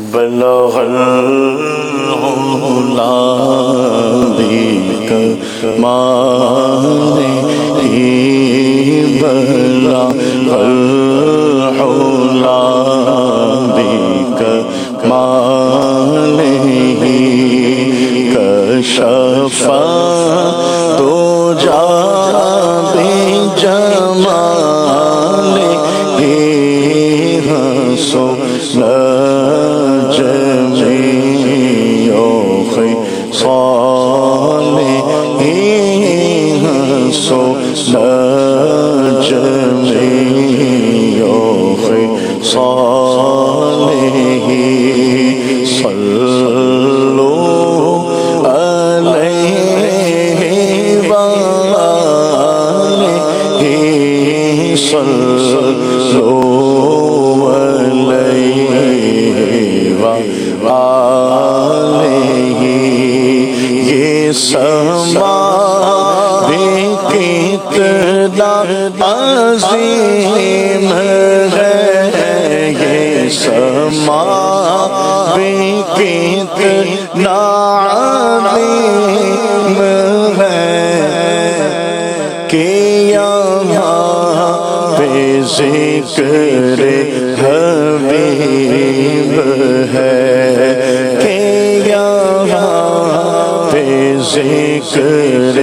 بلغ العلا بكماله بلغ العلا بكماله كشف الدجى بجماله حسن جميع خصاله حسن جميع خصاله صلوا عليه وآله صلوا عليه وآله یہ سما کتنا عظیم ہے یہ سما کتنا عظیم ہے کہ یہاں پہ ذکر حبیب ہے کہ یہاں پہ ذکر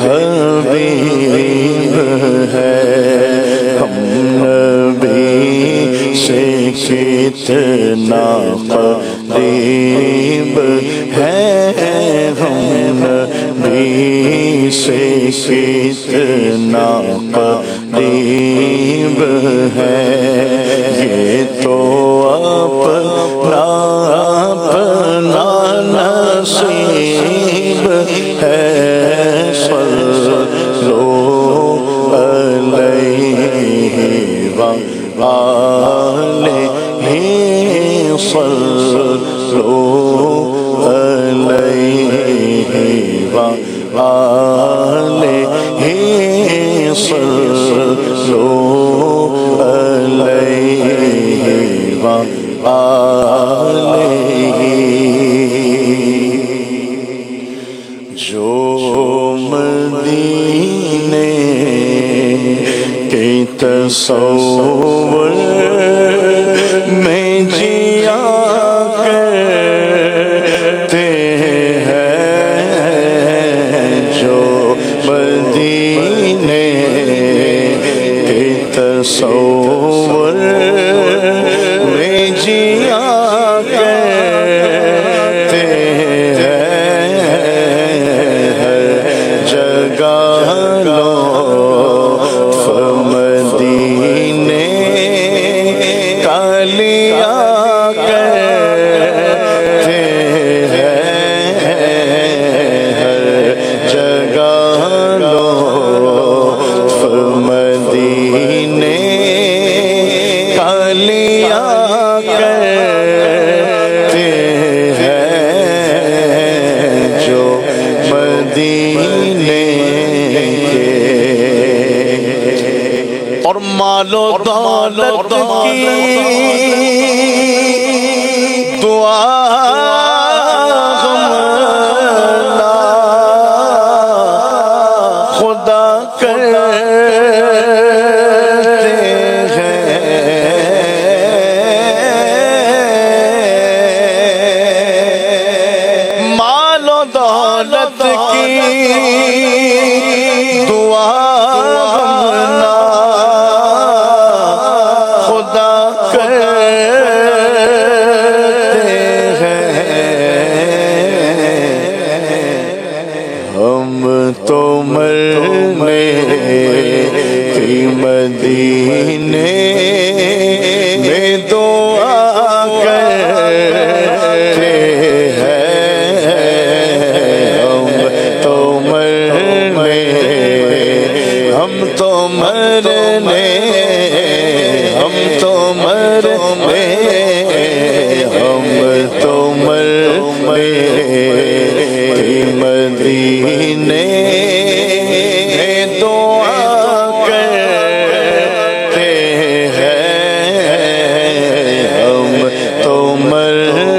حبیب ہے ہم نبی سے کتنا قریب ہے ہم نبی سے کتنا قریب ہے یہ تو اپنا اپنا نصیب ہے صلوا علیہ وآلہ صلوا علیہ وآلہ صلوا علیہ وآلہ جو مدینے کے تصور میں جیا کرتے ہیں جو مدینے کے تصور میں جیا کرتے ہیں ہر جگہ لطف مدینے کا لیا کرتے ہیں ہر جگہ لطف مدینے کا لیا کرتے ہیں جو مدینے کے اور مال و دولت کی دعا خدا کرتے ہیں مال و دولت کی دعا خدا کرتے ہیں ہم تو مرنے کی مدینے میں دعا کرتے ہیں ہم تو مرنے ہم تو مرنے ہم تو مرنے ہم تو مرنے کی مدینے میں دعا کرتے ہیں ہم تو مرنے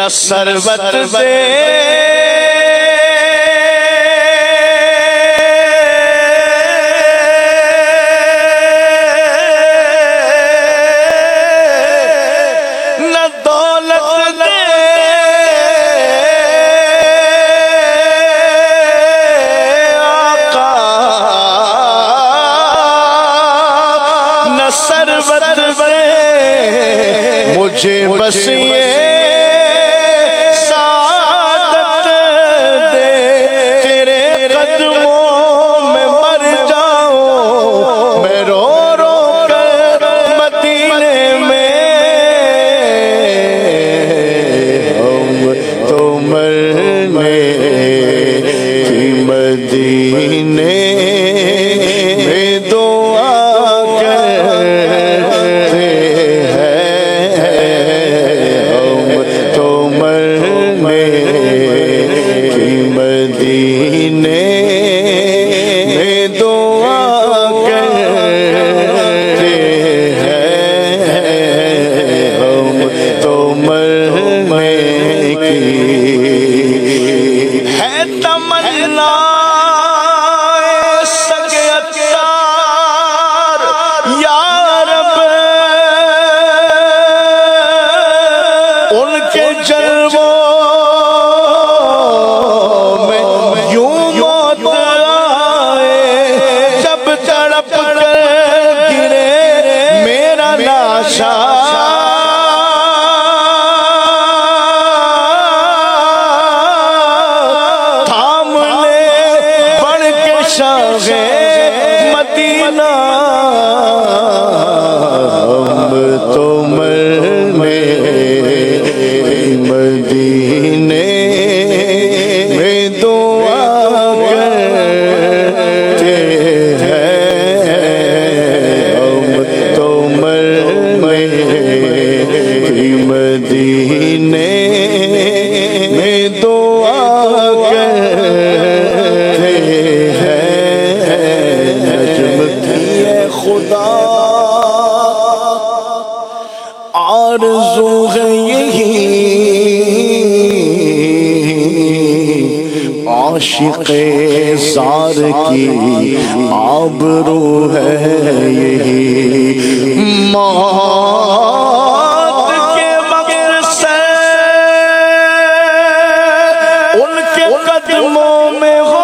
نہ سربت سے مجھے بس یہ سعادت دے تیرے قدموں میں مر جاؤں میں رو رو کر مدینے میں ہم تو مرنے کی مدینے میں دعا کرتے مدینے میں دعا کرتے ہیں ہم تو مرنے کی ہے تمنا سگے اتار یا رب ان کے جلووں تھام لے بڑھ کے شاہ مدینہ ہم تو مرنے مدینے میں دعا کرتے ہیں ہم تو مرنے مدینے میں دعا کرتے ہیں نجم کی ہے خدا آرزو ہے یہی عاشق زار کی آبرو ہے یہی قدموں میں ہو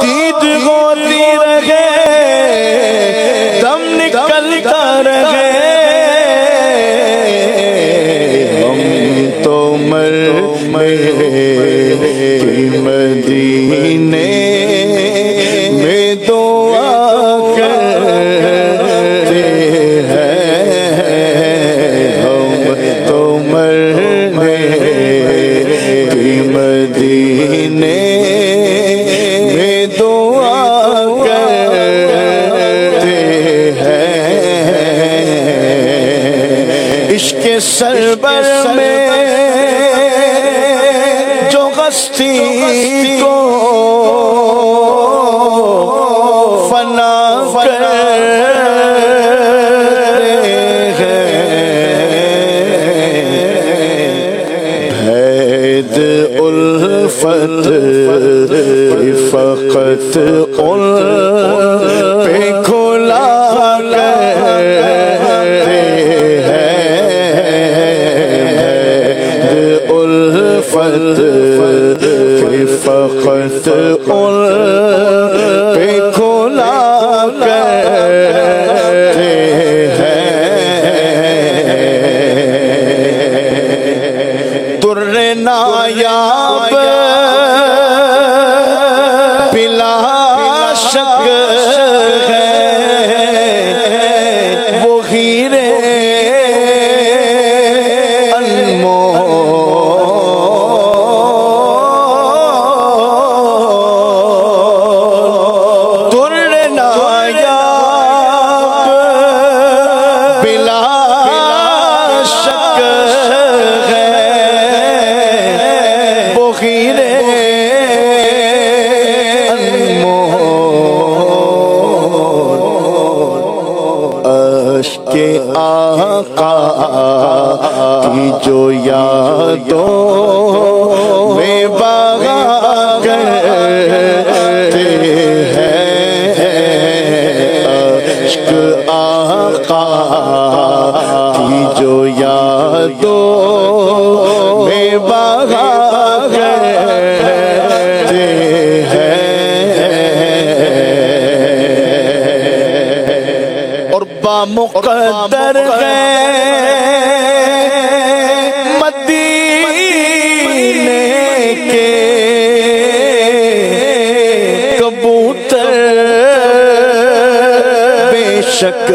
دید ہوتی رہے دم نکلتا رہے ہم تو مرنے کی مدینے میں دعا کرتے ہیں ہم تو مرنے مدینے میں دعا کرتے ہیں عشق سربر میں جو ہستی کو فنا الفت فقط ان پہ کھلا کرتے ہیں الفت فقط ان پہ کھلا کرتے ہیں در نایاب پلا آقا کی جو یادوں میں بہا کرتے ہیں عشق آقا کی جو یادوں میں بہا کرتے ہیں اور بامقدر ہے مدینے کے کبوتر بے شک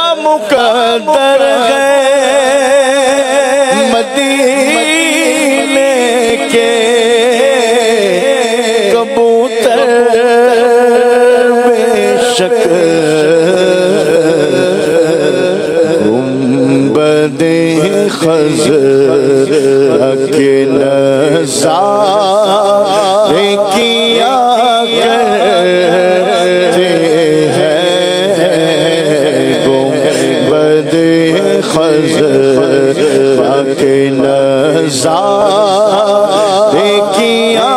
بامقدر ہے مدینے کے کبوتر بے شک گنبد خضرا کے نظارے کیا کرتے ہیں گنبد خضرا کے نظارے کیا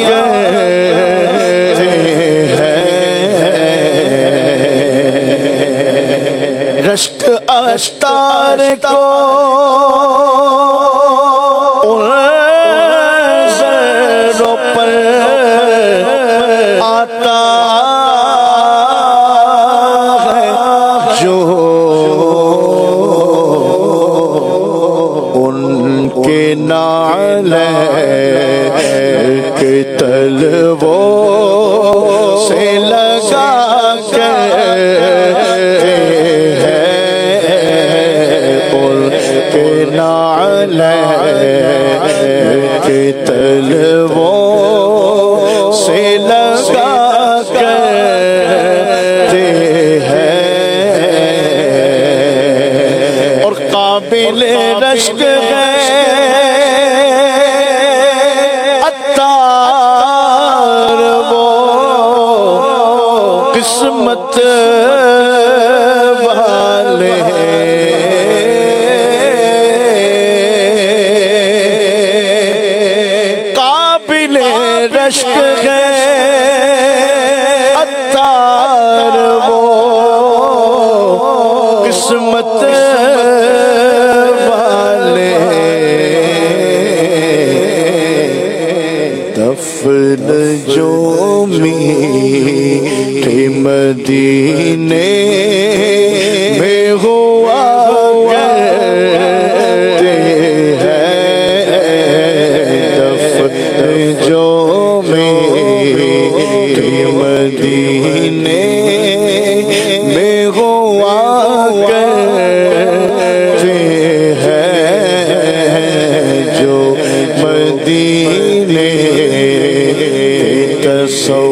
کرتے ہیں رشک اشتار کو زروں پر آتا ہے جو ان کے نعلین کے تلووں سے لگا کرتے کے نعلین کے تلووں سے لگا کرتے ہیں اور قابل رشک ہے عطار وہ قسمت والے رشک ہے عطار وہ قسمت والے دفن جو میٹھے مدینے میں ہوا کرتے ہیں دفن جو مدینے میں ہوا کرتے ہیں جو مدینے تصور